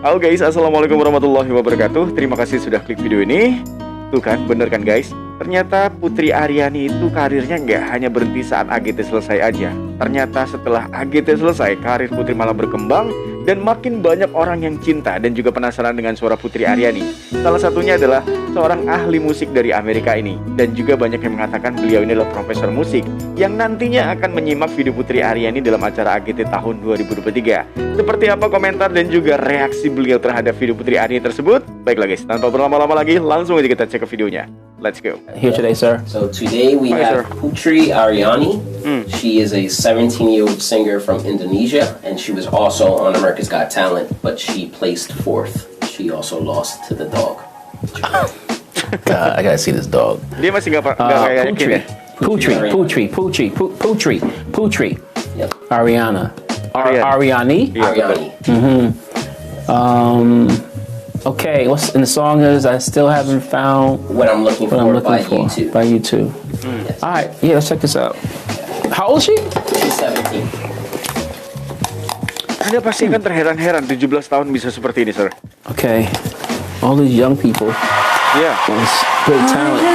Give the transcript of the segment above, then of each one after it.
Halo guys, assalamualaikum warahmatullahi wabarakatuh. Terima kasih sudah klik video ini. Tuh kan, bener kan guys? Ternyata Putri Ariani itu karirnya nggak hanya berhenti saat AGT selesai aja. Ternyata setelah AGT selesai, karir Putri malah berkembang dan makin banyak orang yang cinta dan juga penasaran dengan suara Putri Ariani. Salah satunya adalah seorang ahli musik dari Amerika ini. Dan juga banyak yang mengatakan beliau ini adalah Profesor Musik yang nantinya akan menyimak video Putri Ariani dalam acara AGT tahun 2023. Seperti apa komentar dan juga reaksi beliau terhadap video Putri Ariani tersebut? Baiklah guys, tanpa berlama-lama lagi, langsung aja kita cek ke videonya. Let's go. Here today, sir. So today we have Putri Ariani. She is a 17-year-old singer from Indonesia, and she was also on America's Got Talent, but she placed 4th. She also lost to the dog. God, I gotta see this dog. Dia masih nggak kayak yakin ya? Putri. Yep. Ariani. Iya, Okay, what's in the song is I still haven't found What I'm looking for by YouTube. By YouTube. Yes. All right, yeah, let's check this out. How old is she? She's 17. Anda pasti akan terheran-heran 17 tahun bisa seperti ini, sir. Okay, all these young people. Yeah. With great talent.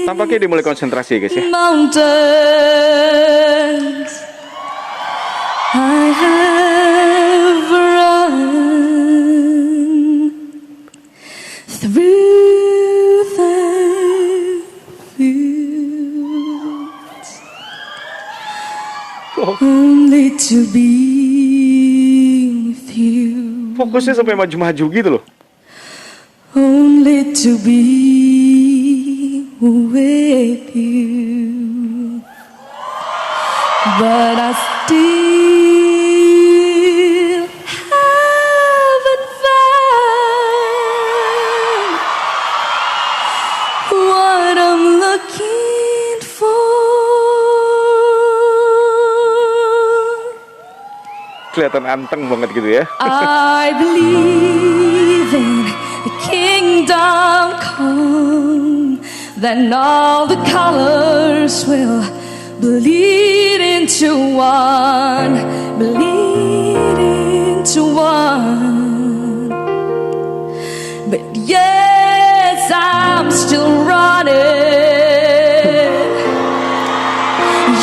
Tampaknya dia mulai konsentrasi guys ya. Mountains I have run through the fields only to be with you, Fokusnya sampai maju-maju gitu loh. only to be with you, but I still haven't found what I'm looking for. Kelihatan anteng banget gitu ya. I believe in the kingdom come, then all the colors will bleed into one, bleed into one. But yes, I'm still running.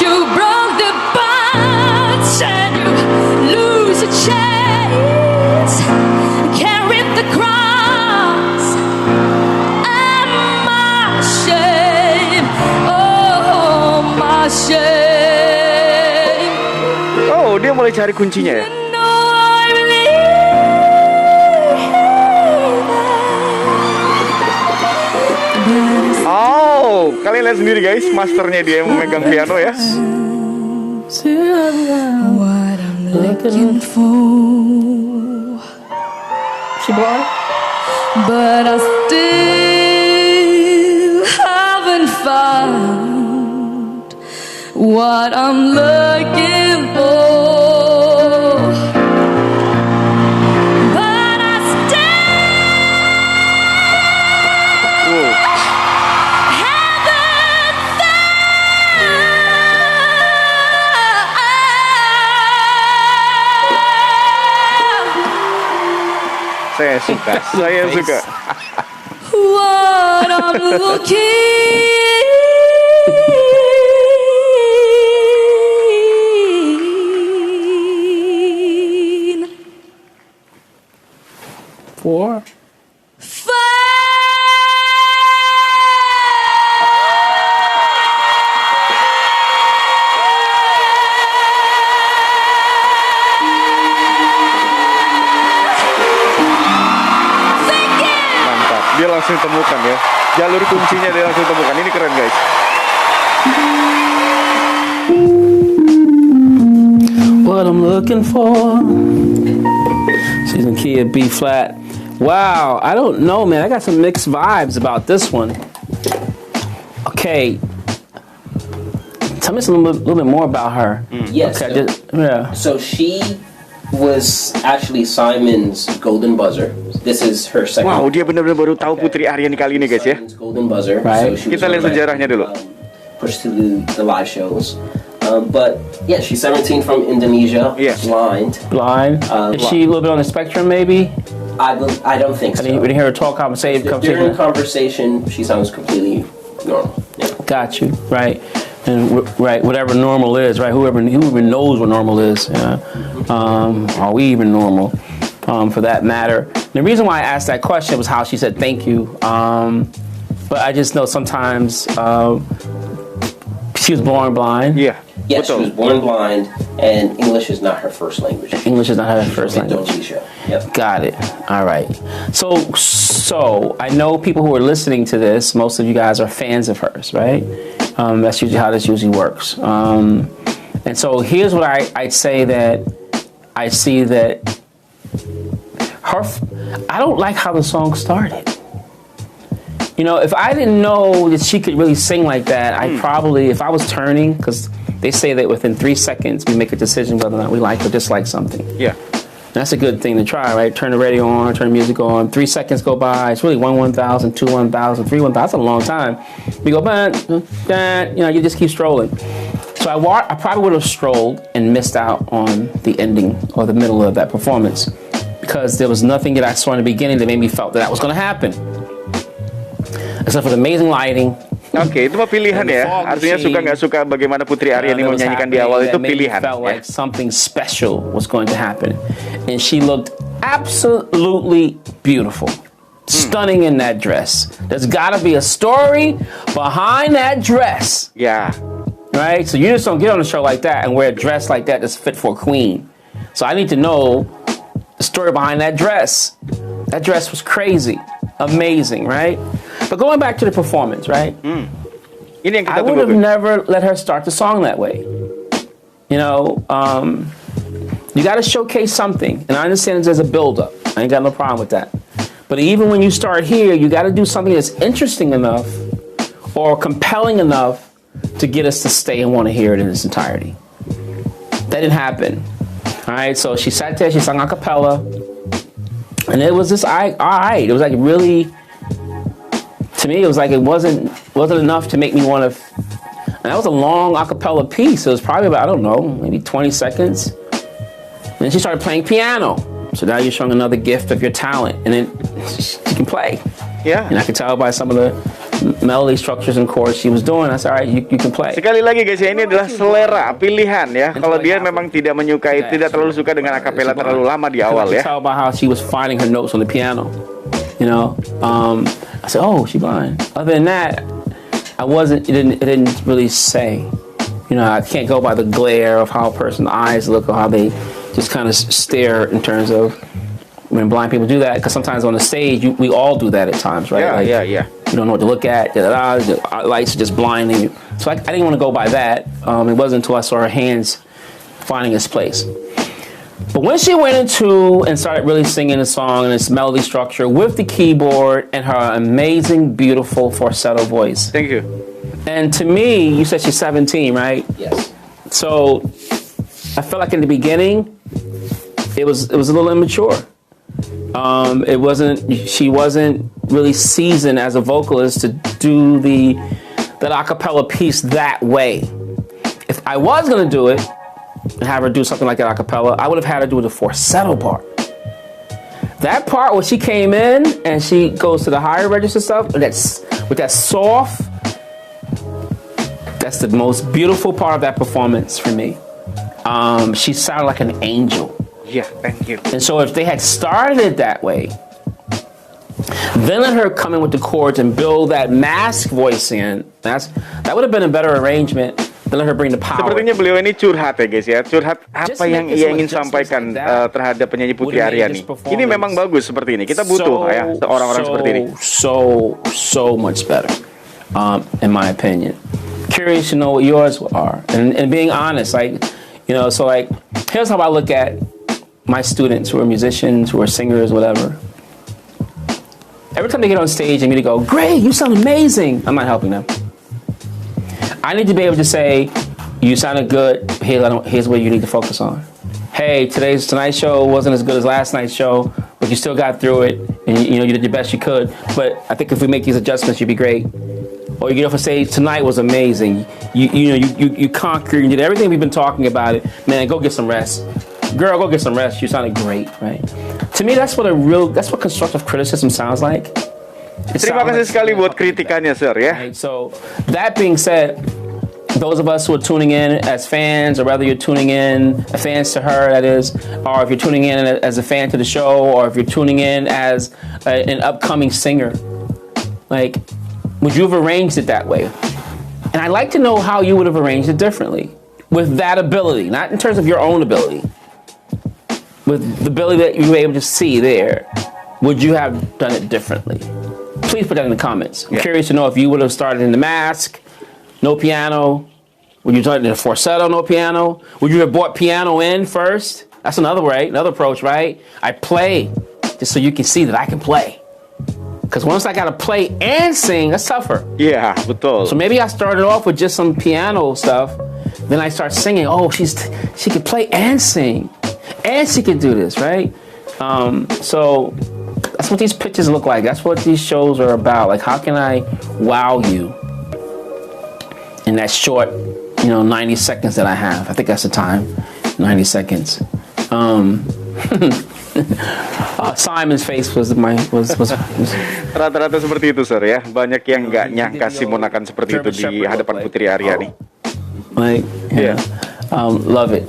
You broke the bonds and you lose your chance. Carry the cross and my shame, oh my shame. Oh, dia mulai cari kuncinya ya. You know I believe. Oh, kalian lihat sendiri guys, masternya dia yang memegang piano ya. What I'm looking for, She blind? but I still haven't found what I'm looking for. But I still haven't found Saya suka. what I'm looking For? for. Mantap. Dia langsung temukan ya. Jalur kuncinya dia langsung temukan. Ini keren guys. What I'm looking for. She's in key of B flat. Wow, I don't know, man. I got some mixed vibes about this one. Okay. Tell me a little bit more about her. Yes. Okay, yeah. So she was actually Simon's golden buzzer. This is her second. Wow, dia benar-benar baru tahu Putri Ariani kali ini guys ya. Simon's golden buzzer. Right. So she was Kita lihat on sejarahnya dulu. pushed to the live shows. But yeah, she's 17 from Indonesia. Yeah. Blind. Is she a little bit on the spectrum, maybe? I don't think so. We didn't hear her talk conversation. During conversation, she sounds completely normal. Yeah. Got you, right? And right, whatever normal is, right? Whoever knows what normal is. Yeah. Are we even normal? For that matter. The reason why I asked that question was how she said thank you. But I just know sometimes she was born blind. Yeah. Yes, she was born blind, and English is not her first language. English is not her first language. Indonesia. Yep. Got it. All right. So I know people who are listening to this, most of you guys are fans of hers, right? That's usually how this usually works. And so here's what I'd say that I see that I don't like how the song started. You know, if I didn't know that she could really sing like that, I probably, if I was turning, because they say that within 3 seconds we make a decision whether or not we like or dislike something. Yeah. That's a good thing to try, right? Turn the radio on, turn the music on. 3 seconds go by. It's really 1,000, 2 1,000, 3 1,000. That's a long time. We go, you just keep strolling. So I probably would have strolled and missed out on the ending or the middle of that performance because there was nothing that I saw in the beginning that made me felt that was going to happen. Except for the amazing lighting. Oke, itu mah pilihan ya. Artinya suka nggak suka bagaimana Putri Ariani menyanyikan di awal itu pilihan. Felt like something special was going to happen, and she looked absolutely beautiful, stunning in that dress. There's got to be a story behind that dress. Yeah. Right. So you just don't get on a show like that and wear a dress like that that's fit for a queen. So I need to know the story behind that dress. That dress was crazy, amazing, right? But going back to the performance, right? Ini yang kita I would tunggu. have never let her start the song that way. You know, you got to showcase something. And I understand there's a build-up. I ain't got no problem with that. But even when you start here, you got to do something that's interesting enough or compelling enough to get us to stay and want to hear it in its entirety. That didn't happen. All right, so she sat there, she sang a cappella. And it was just, all right. It was like really... To me, it was like it wasn't enough to make me want to. And that was a long a cappella piece. It was probably about, I don't know, maybe 20 seconds. And then she started playing piano. So now you're showing another gift of your talent, and then she can play. Yeah. And I could tell by some of the melody structures and chords she was doing. I said, all right, you can play. Sekali lagi guys ya, ini adalah selera, pilihan ya. Kalau dia memang tidak menyukai, tidak terlalu suka dengan akapela terlalu lama di awal ya. I could tell by how she was finding her notes on the piano. You know, I said, "Oh, she blind." Other than that, it didn't really say. You know, I can't go by the glare of how a person's eyes look or how they just kind of stare in terms of when blind people do that. Because sometimes on the stage, we all do that at times, right? Yeah, yeah. You don't know what to look at. The lights are just blinding you. So I didn't want to go by that. It wasn't until I saw her hands finding its place. But when she went into and started really singing the song and its melody structure with the keyboard and her amazing, beautiful falsetto voice. Thank you. And to me, you said she's 17, right? Yes. So I felt like in the beginning, it was a little immature. She wasn't really seasoned as a vocalist to do that a cappella piece that way. If I was gonna do it, and have her do something like that a cappella, I would have had her do the falsetto part. That part where she came in and she goes to the higher register stuff, with that soft, that's the most beautiful part of that performance for me. She sounded like an angel. Yeah, thank you. And so if they had started it that way, then let her come in with the chords and build that mask voice in, that would have been a better arrangement. Let her bring the power. Sepertinya beliau ini curhat ya guys ya. Curhat apa yang ia ingin sampaikan terhadap penyanyi Putri Ariani. Ini memang bagus seperti ini. Kita butuh ya orang-orang seperti ini. So much better, in my opinion. Curious to know what yours are, and being honest, like, you know. So like, here's how I look at my students who are musicians, who are singers, whatever. Every time they get on stage and me to go, "Great, you sound amazing," I'm not helping them. I need to be able to say, you sounded good, here's what you need to focus on. Hey, tonight's show wasn't as good as last night's show, but you still got through it, and you did the best you could, but I think if we make these adjustments, you'd be great. or you get off a stage, tonight was amazing. You conquered, you did everything we've been talking about it. Man, go get some rest. Girl, go get some rest. You sounded great, right? To me, that's what constructive criticism sounds like. Terima kasih sekali buat kritikannya, Sir, ya. Right? So, that being said, those of us who are tuning in as fans, or whether you're tuning in fans to her, that is, or if you're tuning in as a fan to the show, or if you're tuning in as an upcoming singer, like, would you have arranged it that way? And I'd like to know how you would have arranged it differently with that ability, not in terms of your own ability, with the ability that you were able to see there. Would you have done it differently? Please put that in the comments. I'm curious to know if you would have started in the mask, no piano. Would you start in a falsetto, no piano? Would you have brought piano in first? That's another approach, right? I play just so you can see that I can play. Because once I got to play and sing, that's tougher. Yeah, betul. So maybe I started off with just some piano stuff. Then I start singing. Oh, she can play and sing. And she can do this, right? So that's what these pictures look like. That's what these shows are about. Like, how can I wow you in that short, 90 seconds that I have? I think that's the time, 90 seconds. Simon's face was Rata-rata seperti itu, Sir, ya. Banyak yang nggak nyangka Simon akan seperti itu di hadapan Putri Ariani. Like, yeah. Love it.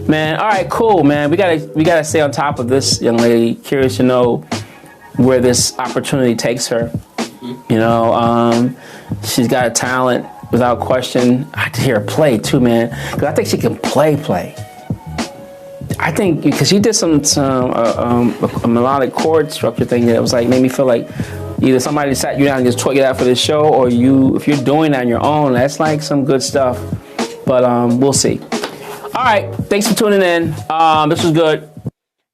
Man, all right, cool, man. We gotta stay on top of this young lady. Curious to know where this opportunity takes her. She's got a talent without question. I had to hear her play too, man, because I think she can play. I think because she did some a melodic chord structure thing that was like made me feel like either somebody sat you down and just taught you that for this show, or if you're doing that on your own, that's like some good stuff. But we'll see. All right, thanks for tuning in. This was good.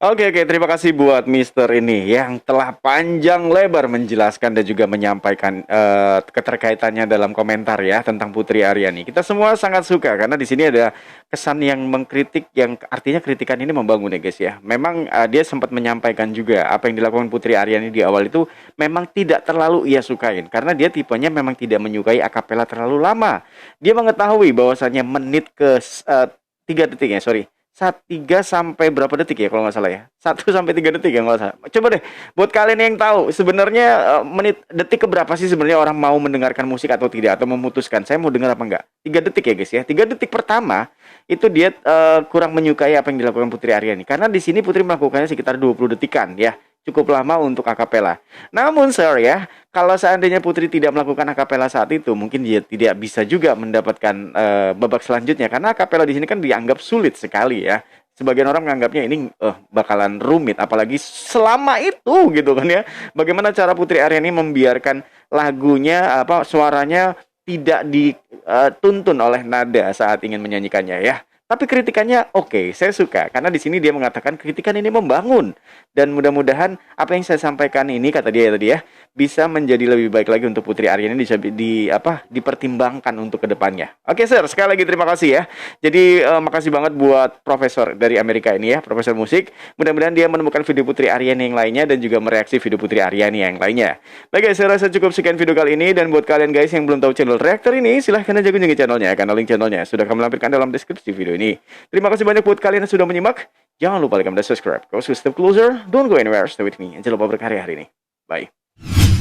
Oke, terima kasih buat Mister ini yang telah panjang lebar menjelaskan dan juga menyampaikan keterkaitannya dalam komentar ya tentang Putri Ariani. Kita semua sangat suka karena di sini ada kesan yang mengkritik, yang artinya kritikan ini membangun ya guys ya. Memang dia sempat menyampaikan juga apa yang dilakukan Putri Ariani di awal itu memang tidak terlalu ia sukain karena dia tipenya memang tidak menyukai akapela terlalu lama. Dia mengetahui bahwasannya menit ke 3 detik ya, 3 sampai berapa detik ya kalau nggak salah ya, 1 sampai 3 detik ya kalau nggak salah. Coba deh buat kalian yang tahu sebenarnya detik keberapa sih sebenarnya orang mau mendengarkan musik atau tidak, atau memutuskan saya mau dengar apa enggak. 3 detik ya guys ya. 3 detik pertama itu dia kurang menyukai apa yang dilakukan Putri Ariani karena di sini Putri melakukannya sekitar 20 detikan ya. Cukup lama untuk akapela. Namun sir ya, kalau seandainya Putri tidak melakukan akapela saat itu, mungkin dia tidak bisa juga mendapatkan babak selanjutnya karena akapela di sini kan dianggap sulit sekali ya. Sebagian orang menganggapnya ini bakalan rumit, apalagi selama itu gitu kan ya. Bagaimana cara Putri Ariani membiarkan lagunya suaranya tidak dituntun oleh nada saat ingin menyanyikannya ya. Tapi kritikannya oke, saya suka karena di sini dia mengatakan kritikan ini membangun dan mudah-mudahan apa yang saya sampaikan ini kata dia tadi ya bisa menjadi lebih baik lagi untuk Putri Ariani dipertimbangkan untuk kedepannya. Oke sir, sekali lagi terima kasih ya. Jadi makasih banget buat Profesor dari Amerika ini ya, Profesor Musik. Mudah-mudahan dia menemukan video Putri Ariani yang lainnya dan juga mereaksi video Putri Ariani yang lainnya. Baik guys, saya rasa cukup sekian video kali ini dan buat kalian guys yang belum tahu channel reaktor ini silahkan aja kunjungi channelnya karena link channelnya sudah kami lampirkan dalam deskripsi video ini. Terima kasih banyak buat kalian yang sudah menyimak. Jangan lupa like dan subscribe. Go step closer, don't go anywhere, stay with me. Jangan lupa berkarya hari ini. Bye.